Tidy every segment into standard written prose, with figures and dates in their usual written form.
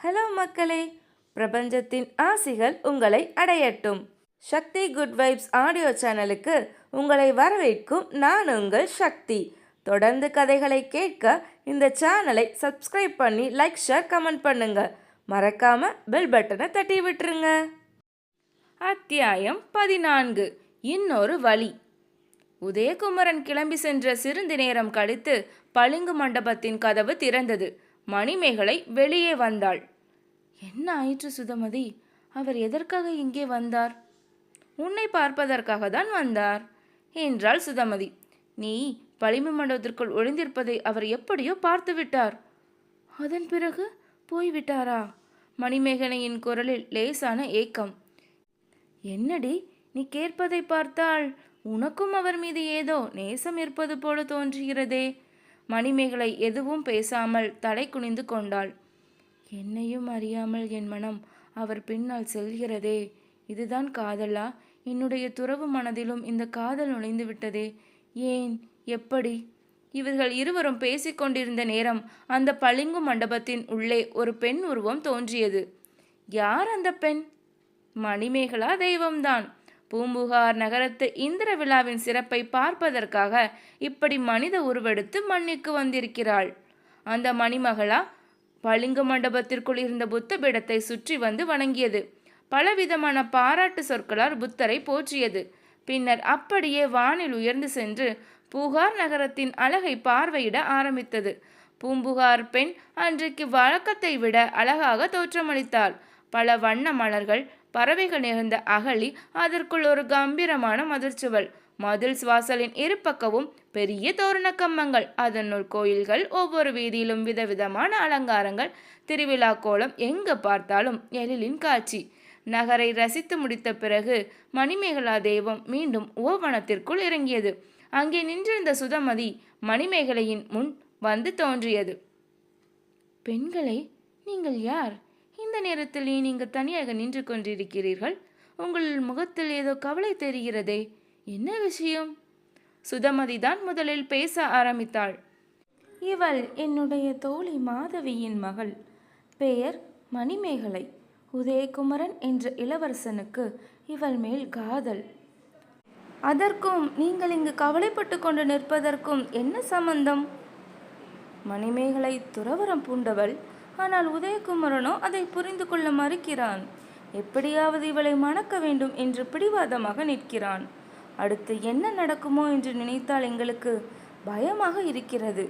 Hello மக்களே, பிரபஞ்சத்தின் ஆசிகள் உங்களை அடையட்டும். சக்தி குட் வைப்ஸ் ஆடியோ சேனலுக்கு உங்களை வரவேற்கும் நான் உங்கள் சக்தி. தொடர்ந்து கதைகளை கேட்க இந்த சேனலை சப்ஸ்கிரைப் பண்ணி லைக், ஷேர், கமெண்ட் பண்ணுங்க. மறக்காம பெல் பட்டனை தட்டி விட்டுருங்க. அத்தியாயம் 14. இன்னொரு வழி. உதயகுமரன் கிளம்பி சென்ற சிறிது நேரம் கழித்து பளிங்கு மண்டபத்தின் கதவு திறந்தது. மணிமேகலை வெளியே வந்தாள். என்ன ஆயிற்று சுதமதி? அவர் எதற்காக இங்கே வந்தார்? உன்னை பார்ப்பதற்காக தான் வந்தார் என்றாள் சுதமதி. நீ பளிங்கு மண்டபத்திற்குள் ஒளிந்திருப்பதை அவர் எப்படியோ பார்த்து விட்டார். அதன் பிறகு போய்விட்டாரா? மணிமேகலையின் குரலில் லேசான ஏக்கம். என்னடி, நீ கேட்பதை பார்த்தால் உனக்கும் அவர் மீது ஏதோ நேசம் இருப்பது போல தோன்றுகிறதே. மணிமேகலை எதுவும் பேசாமல் தலை குனிந்து கொண்டாள். என்னையும் அறியாமல் என் மனம் அவர் பின்னால் செல்கிறதே. இதுதான் காதலா? என்னுடைய துறவு மனதிலும் இந்த காதல் நுழைந்து விட்டதே. ஏன்? எப்படி? இவர்கள் இருவரும் பேசிக்கொண்டிருந்த நேரம் அந்த பளிங்கு மண்டபத்தின் உள்ளே ஒரு பெண் உருவம் தோன்றியது. யார் அந்த பெண்? மணிமேகலா தெய்வம்தான். பூம்புகார் நகரத்து இந்திர விழாவின் சிறப்பை பார்ப்பதற்காக இப்படி மனித உருவெடுத்து மண்ணிற்கு வந்திருக்கிறாள். அந்த மணிமகளா பளிங்கு மண்டபத்திற்குள் இருந்த புத்த பீடத்தை சுற்றி வந்து வணங்கியது. பலவிதமான பாராட்டு சொற்களால் புத்தரை போற்றியது. பின்னர் அப்படியே வானில் உயர்ந்து சென்று பூகார் நகரத்தின் அழகை பார்வையிட ஆரம்பித்தது. பூம்புகார் பெண் அன்றைக்கு வழக்கத்தை விட அழகாக தோற்றமளித்தாள். பல வண்ண மலர்கள், பறவைகள் நிறைந்த அகழி, அதற்குள் ஒரு கம்பீரமான மதிர்ச்சுவல், மதில் வாசலின் இரு பக்கமும் பெரிய தோரண கம்பங்கள், அதனுள் கோயில்கள், ஒவ்வொரு வீதியிலும் விதவிதமான அலங்காரங்கள், திருவிழா கோலம், எங்கு பார்த்தாலும் எழிலின் காட்சி. நகரை ரசித்து முடித்த பிறகு மணிமேகலா தெய்வம் மீண்டும் ஓவனத்திற்குள் இறங்கியது. அங்கே நின்றிருந்த சுதமதி மணிமேகலையின் முன் வந்து தோன்றியது. பெண்களே, நீங்கள் யார்? இந்த நேரத்தில் நீங்கள் தனியாக நின்று கொண்டிருக்கிறீர்கள். உங்கள் முகத்தில் ஏதோ கவலை தெரிகிறதே. என்ன விஷயம்? சுதமதி தான் முதலில் பேச ஆரம்பித்தாள். இவள் என்னுடைய தோழி மாதவியின் மகள். பெயர் மணிமேகலை. உதயகுமரன் என்ற இளவரசனுக்கு இவள் மேல் காதல். அதற்கும் நீங்கள் இங்கு கவலைப்பட்டு கொண்டு நிற்பதற்கும் என்ன சம்பந்தம்? மணிமேகலை துறவரம் பூண்டவள். ஆனால் உதயகுமரனோ அதை புரிந்து கொள்ள மறுக்கிறான். எப்படியாவது இவளை மணக்க வேண்டும் என்று பிடிவாதமாக நிற்கிறான். அடுத்து என்ன நடக்குமோ என்று நினைத்தால் எங்களுக்கு பயமாக இருக்கிறது.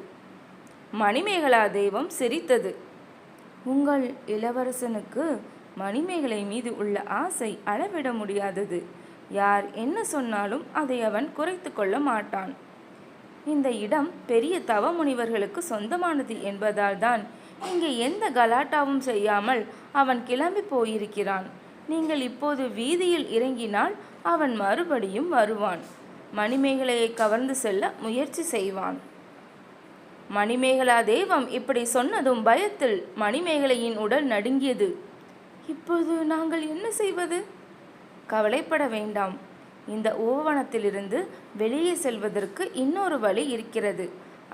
மணிமேகலா தெய்வம் சிரித்தது. உங்கள் இளவரசனுக்கு மணிமேகலை மீது உள்ள ஆசை அளவிட முடியாதது. யார் என்ன சொன்னாலும் அதை அவன் குறைத்து கொள்ள மாட்டான். இந்த இடம் பெரிய தவ முனிவர்களுக்கு சொந்தமானது என்பதால் தான் இங்கே எந்த கலாட்டாவும் செய்யாமல் அவன் கிளம்பி போயிருக்கிறான். நீங்கள் இப்போது வீதியில் இறங்கினால் அவன் மறுபடியும் வருவான். மணிமேகலையை கவர்ந்து செல்ல முயற்சி செய்வான். மணிமேகலா தெய்வம் இப்படி சொன்னதும் பயத்தில் மணிமேகலையின் உடல் நடுங்கியது. இப்போது நாங்கள் என்ன செய்வது? கவலைப்பட வேண்டாம். இந்த ஓவனத்திலிருந்து வெளியே செல்வதற்கு இன்னொரு வழி இருக்கிறது.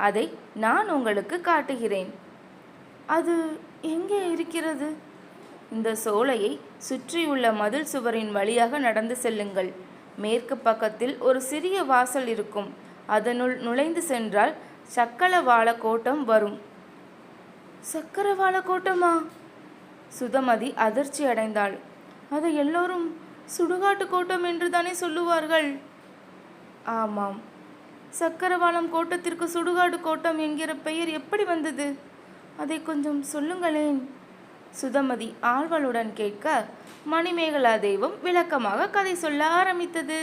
அதை நான் உங்களுக்கு காட்டுகிறேன். அது எங்கே இருக்கிறது? இந்த சோலையை சுற்றியுள்ள மதில் சுவரின் வழியாக நடந்து செல்லுங்கள். மேற்கு பக்கத்தில் ஒரு சிறிய வாசல் இருக்கும். அதனுள் நுழைந்து சென்றால் சக்கரவாள கோட்டம் வரும். சக்கரவாள கோட்டமா? சுதமதி அதிர்ச்சி அடைந்தாள். அதை எல்லோரும் சுடுகாட்டு கோட்டம் என்று தானே சொல்லுவார்கள்? ஆமாம். சக்கரவாளம் கோட்டத்திற்கு சுடுகாடு கோட்டம் என்கிற பெயர் எப்படி வந்தது? அதை கொஞ்சம் சொல்லுங்களேன். சுதமதி ஆழ்வலுடன் கேட்க மணிமேகலா தெய்வம் விளக்கமாக கதை சொல்ல ஆரம்பித்தது.